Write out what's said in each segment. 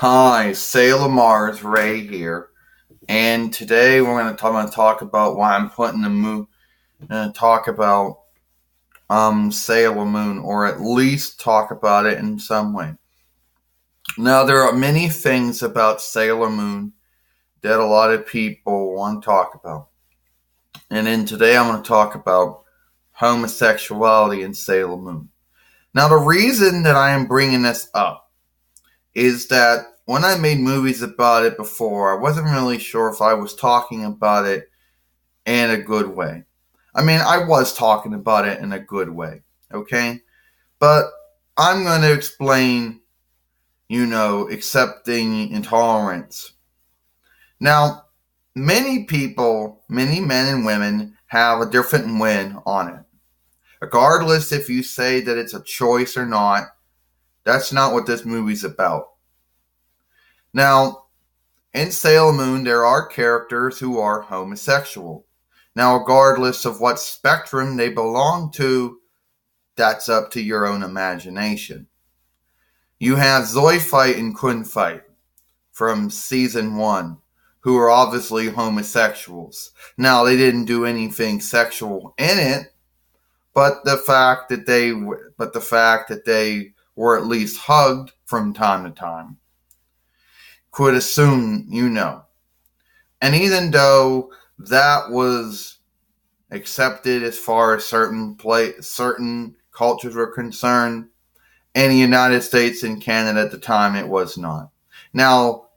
Hi, Sailor Mars Ray here, and today I'm gonna talk about why I'm putting the moon. Talk about Sailor Moon, or at least talk about it in some way. Now, there are many things about Sailor Moon that a lot of people want to talk about, and then today I'm going to talk about homosexuality in Sailor Moon. Now, the reason that I am bringing this up is that when I made movies about it before, I wasn't really sure if I was talking about it in a good way. I mean, I was talking about it in a good way, okay? But I'm going to explain, accepting intolerance. Now, many people, many men and women, have a different win on it. Regardless if you say that it's a choice or not, that's not what this movie's about. Now, in Sailor Moon, there are characters who are homosexual. Now, regardless of what spectrum they belong to, that's up to your own imagination. You have Zoidfight and Kunfight from season 1, who are obviously homosexuals. Now, they didn't do anything sexual in it, but the fact that they were at least hugged from time to time could assume you know. And even though that was accepted as far as certain cultures were concerned, in the United States and Canada at the time, it was not. Now,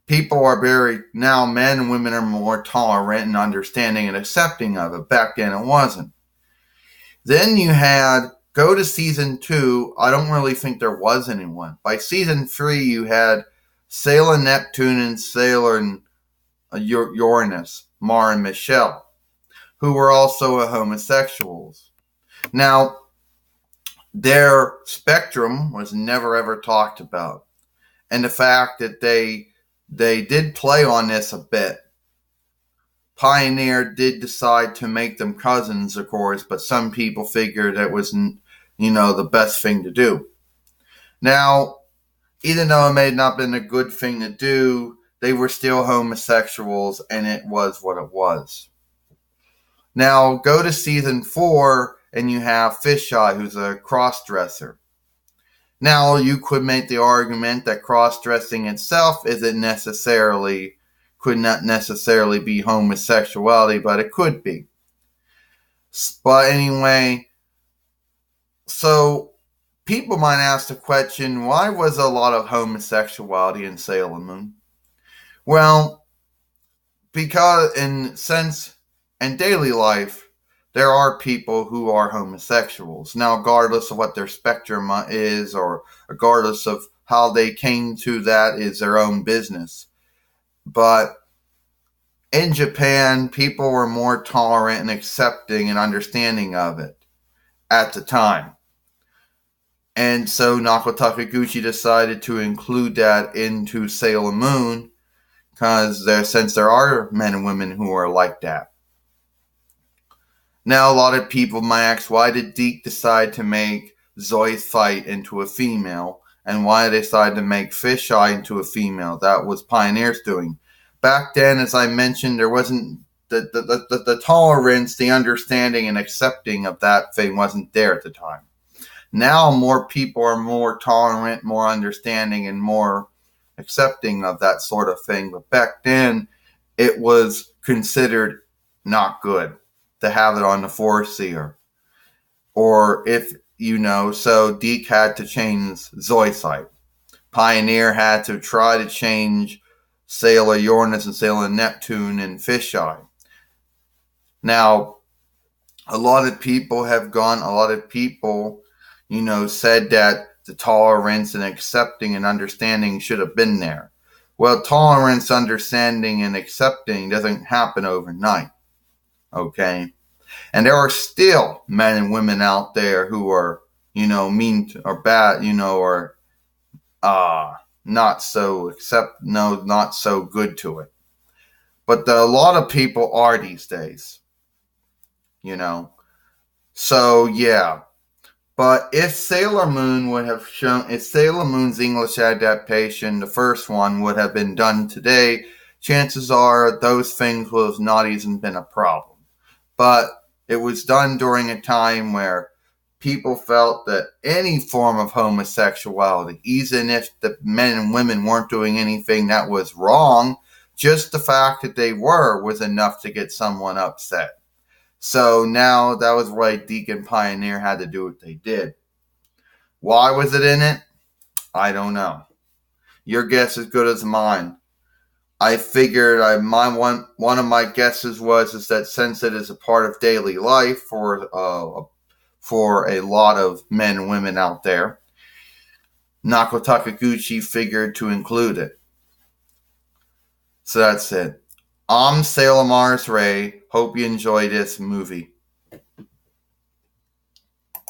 men and women are more tolerant and understanding and accepting of it. Back then, it wasn't. Then you go to season 2, I don't really think there was anyone. By season 3, you had Sailor Neptune and Sailor Uranus, Mara and Michelle, who were also homosexuals. Now, their spectrum was never ever talked about. And the fact that they did play on this a bit. Pioneer did decide to make them cousins, of course, but some people figured that was, the best thing to do. Now, even though it may not have been a good thing to do, they were still homosexuals, and it was what it was. Now, go to season 4, and you have Fisheye, who's a cross-dresser. Now, you could make the argument that cross-dressing itself could not necessarily be homosexuality, but it could be. But anyway, so people might ask the question, why was a lot of homosexuality in Sailor Moon? Well, because in daily life, there are people who are homosexuals. Now, regardless of what their spectrum is, or regardless of how they came to that, is their own business. But in Japan, people were more tolerant and accepting and understanding of it at the time. And so Naoko Takiguchi decided to include that into Sailor Moon, since there are men and women who are like that. Now, a lot of people might ask, why did Deke decide to make Zoidfight into a female? And why they decided to make Fisheye into a female? That was Pioneer's doing. Back then, as I mentioned, there wasn't the tolerance, the understanding and accepting of that thing wasn't there at the time. Now more people are more tolerant, more understanding, and more accepting of that sort of thing. But back then, it was considered not good to have it on the foreseer. Or so Deke had to change Zoidfight. Pioneer had to try to change Sailor Uranus and Sailor Neptune and Fisheye. Now, a lot of people, said that the tolerance and accepting and understanding should have been there. Well, tolerance, understanding, and accepting doesn't happen overnight. Okay? And there are still men and women out there who are, mean or bad, or not so good to it. But a lot of people are these days. So, yeah. But if Sailor Moon's English adaptation, the first one, would have been done today, chances are those things would have not even been a problem. But it was done during a time where people felt that any form of homosexuality, even if the men and women weren't doing anything that was wrong, just the fact that they were was enough to get someone upset. So now that was why Deacon Pioneer had to do what they did. Why was it in it? I don't know. Your guess is as good as mine. I figured one of my guesses is that since it is a part of daily life for a lot of men and women out there, Nako Takaguchi figured to include it. So that's it. I'm Sailor Mars Ray. Hope you enjoy this movie.